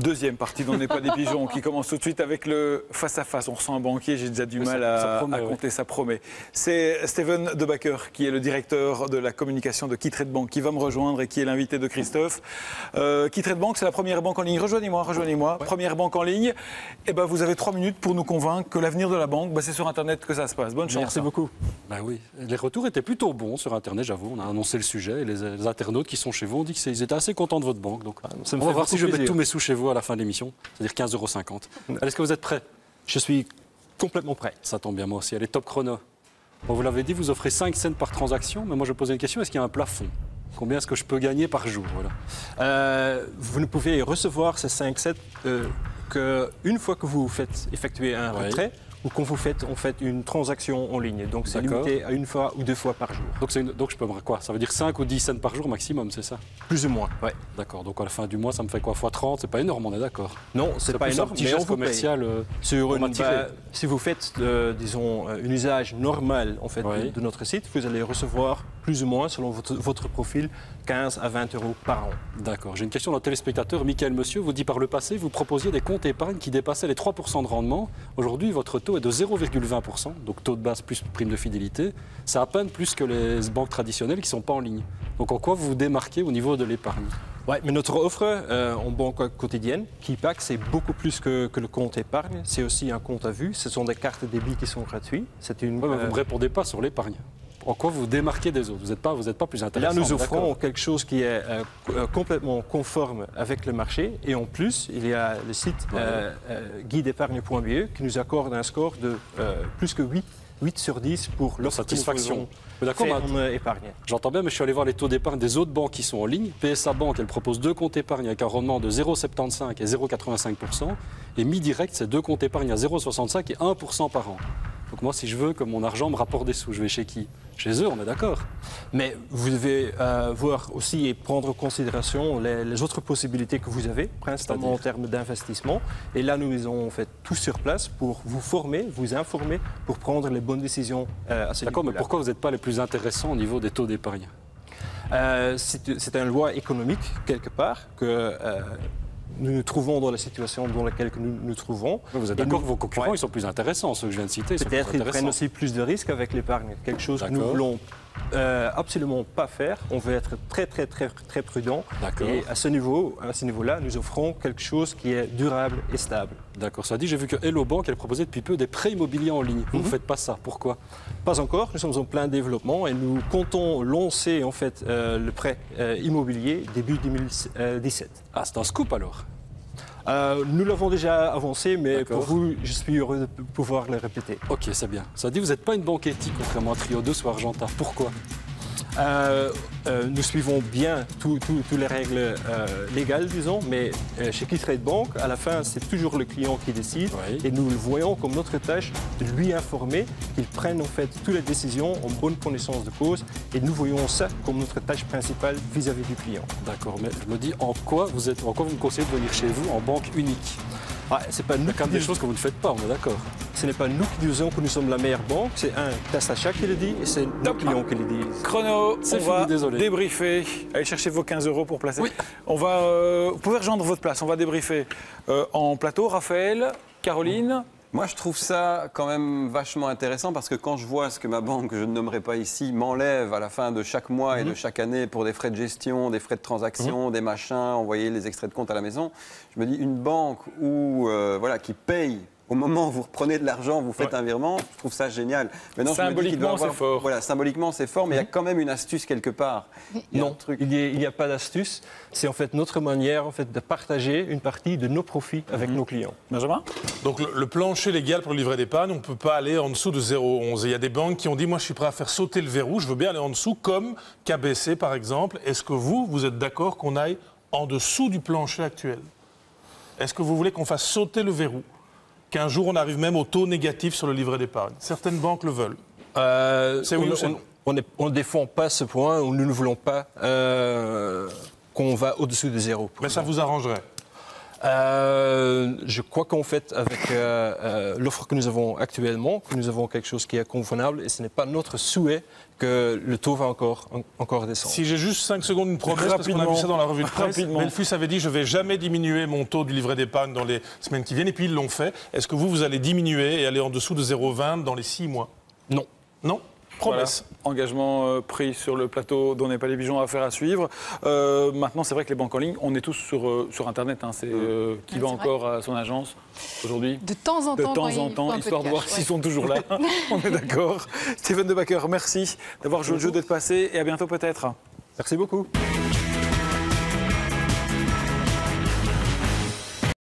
Deuxième partie dont n'est pas des pigeons qui commence tout de suite avec le face-à-face. On ressent un banquier, j'ai déjà du mal à compter, ça promet. C'est Steven Debacker qui est le directeur de la communication de Kittrade Bank qui va me rejoindre et qui est l'invité de Christophe. Kittrade Bank, c'est la première banque en ligne. Rejoignez-moi. Ouais. Première banque en ligne. Et ben, vous avez 3 minutes pour nous convaincre que l'avenir de la banque, c'est sur Internet que ça se passe. Bonne chance. Merci beaucoup. Ben oui, les retours étaient plutôt bons sur Internet, j'avoue. On a annoncé le sujet et les internautes qui sont chez vous ont dit qu'ils étaient assez contents de votre banque. Donc, on va voir si je mets tous mes sous chez vous à la fin de l'émission, c'est-à-dire 15,50 €. Allez, est-ce que vous êtes prêts? Je suis complètement prêt. Ça tombe bien, moi aussi. Allez, top chrono. Bon, vous l'avez dit, vous offrez 5 cents par transaction, mais moi je posais une question, est-ce qu'il y a un plafond? Combien est-ce que je peux gagner par jour? Voilà. Vous ne pouvez recevoir ces 5 cents qu'une fois que vous faites effectuer un retrait ou quand vous faites en fait une transaction en ligne. Donc c'est limité à 1 fois ou 2 fois par jour. Donc je peux me quoi? Ça veut dire 5 ou 10 cents par jour maximum, c'est ça? Plus ou moins, oui. D'accord, donc à la fin du mois, ça me fait quoi? Fois 30, c'est pas énorme, on est d'accord? Non, c'est pas énorme, mais on vous commercial sur si vous faites, disons, un usage normal en fait, de notre site, vous allez recevoir plus ou moins, selon votre profil, 15 à 20 € par an. D'accord. J'ai une question d'un téléspectateur. Michael Monsieur vous dit par le passé, vous proposiez des comptes épargne qui dépassaient les 3% de rendement. Aujourd'hui, votre taux est de 0,20%, donc taux de base plus prime de fidélité. C'est à peine plus que les banques traditionnelles qui ne sont pas en ligne. Donc en quoi vous vous démarquez au niveau de l'épargne? Oui, mais notre offre en banque quotidienne, KeyPack, c'est beaucoup plus que le compte épargne. C'est aussi un compte à vue. Ce sont des cartes débit qui sont gratuites. Vous ne me répondez pas sur l'épargne. En quoi vous vous démarquez des autres? Vous n'êtes pas plus intéressant. Là, nous offrons quelque chose qui est complètement conforme avec le marché. Et en plus, il y a le site guideépargne.be qui nous accorde un score de plus que 8 sur 10 pour leur satisfaction. D'accord, épargne. J'entends bien, mais je suis allé voir les taux d'épargne des autres banques qui sont en ligne. PSA Bank, elle propose 2 comptes épargne avec un rendement de 0,75 et 0,85%. Et Mi-Direct, c'est 2 comptes épargne à 0,65 et 1% par an. Donc moi, si je veux que mon argent me rapporte des sous, je vais chez qui? Chez eux, on est d'accord. Mais vous devez voir aussi et prendre en considération les autres possibilités que vous avez, principalement en termes d'investissement. Et là, nous avons fait tout sur place pour vous former, vous informer, pour prendre les bonnes décisions à ce niveau-là. D'accord, mais pourquoi vous n'êtes pas les plus intéressants au niveau des taux d'épargne? C'est une loi économique, quelque part, que nous nous trouvons dans la situation dans laquelle nous nous trouvons. Vous êtes d'accord que vos concurrents ils sont plus intéressants, ceux que je viens de citer? Peut-être qu'ils prennent aussi plus de risques avec l'épargne, quelque chose que nous ne voulons absolument pas faire. On veut être très prudent. Et à ce niveau-là, nous offrons quelque chose qui est durable et stable. D'accord. Ça dit, j'ai vu que Hello Bank, elle proposait depuis peu des prêts immobiliers en ligne. Vous ne faites pas ça. Pourquoi? Pas encore. Nous sommes en plein développement et nous comptons lancer en fait le prêt immobilier début 2017. Ah, c'est un scoop alors? Nous l'avons déjà avancé, mais pour vous, je suis heureux de pouvoir le répéter. Ok, c'est bien. Ça dit, vous n'êtes pas une banque éthique, contrairement à Trio 2 ou Argenta. Pourquoi? Nous suivons bien toutes les règles légales, disons, mais chez Kittrade Bank, à la fin, c'est toujours le client qui décide. Et nous le voyons comme notre tâche de lui informer qu'il prenne en fait toutes les décisions en bonne connaissance de cause. Et nous voyons ça comme notre tâche principale vis-à-vis du client. D'accord, mais je me dis, en quoi vous me conseillez de venir chez vous en banque unique? C'est pas nous. Il y a quand même des choses que vous ne faites pas, on est d'accord. Ce n'est pas nous qui disons que nous sommes la meilleure banque, c'est un test achat qui le dit et c'est nos clients qui le disent. Chrono, on va débriefer. Allez chercher vos 15 € pour placer. Oui. Vous pouvez rejoindre votre place, on va débriefer en plateau. Raphaël, Caroline. Moi, je trouve ça quand même vachement intéressant parce que quand je vois ce que ma banque, que je ne nommerai pas ici, m'enlève à la fin de chaque mois et de chaque année pour des frais de gestion, des frais de transaction, des machins, envoyer les extraits de compte à la maison, je me dis une banque qui paye au moment où vous reprenez de l'argent, vous faites un virement, je trouve ça génial. Maintenant, symboliquement, c'est fort. Voilà, symboliquement, c'est fort, mais il y a quand même une astuce quelque part. Non, il n'y a pas d'astuce. C'est en fait notre manière en fait, de partager une partie de nos profits avec nos clients. Benjamin? Donc le plancher légal pour le livret d'épargne, on ne peut pas aller en dessous de 0,11. Il y a des banques qui ont dit, moi je suis prêt à faire sauter le verrou, je veux bien aller en dessous, comme KBC par exemple. Est-ce que vous êtes d'accord qu'on aille en dessous du plancher actuel? Est-ce que vous voulez qu'on fasse sauter le verrou? Qu'un jour on arrive même au taux négatif sur le livret d'épargne? Certaines banques le veulent. C'est oui ou c'est non? On ne défend pas ce point, nous ne voulons pas qu'on va au-dessus de 0. Mais ça vous arrangerait? Je crois qu'en fait, avec l'offre que nous avons actuellement, que nous avons quelque chose qui est convenable et ce n'est pas notre souhait que le taux va encore descendre. Si j'ai juste 5 secondes, une promesse, parce qu'on a vu ça dans la revue de presse. Belfus avait dit je ne vais jamais diminuer mon taux du livret d'épargne dans les semaines qui viennent, et puis ils l'ont fait. Est-ce que vous allez diminuer et aller en dessous de 0,20 dans les 6 mois? Non. Non? Promesse. Voilà. Engagement pris sur le plateau dont n'est pas les pigeons, à faire à suivre. Maintenant, c'est vrai que les banques en ligne, on est tous sur Internet. Hein, qui va encore à son agence aujourd'hui? De temps en temps, histoire de voir s'ils sont toujours là. On est d'accord. Steven De Backer, merci d'avoir joué le jeu, d'être passé, et à bientôt peut-être. Merci beaucoup.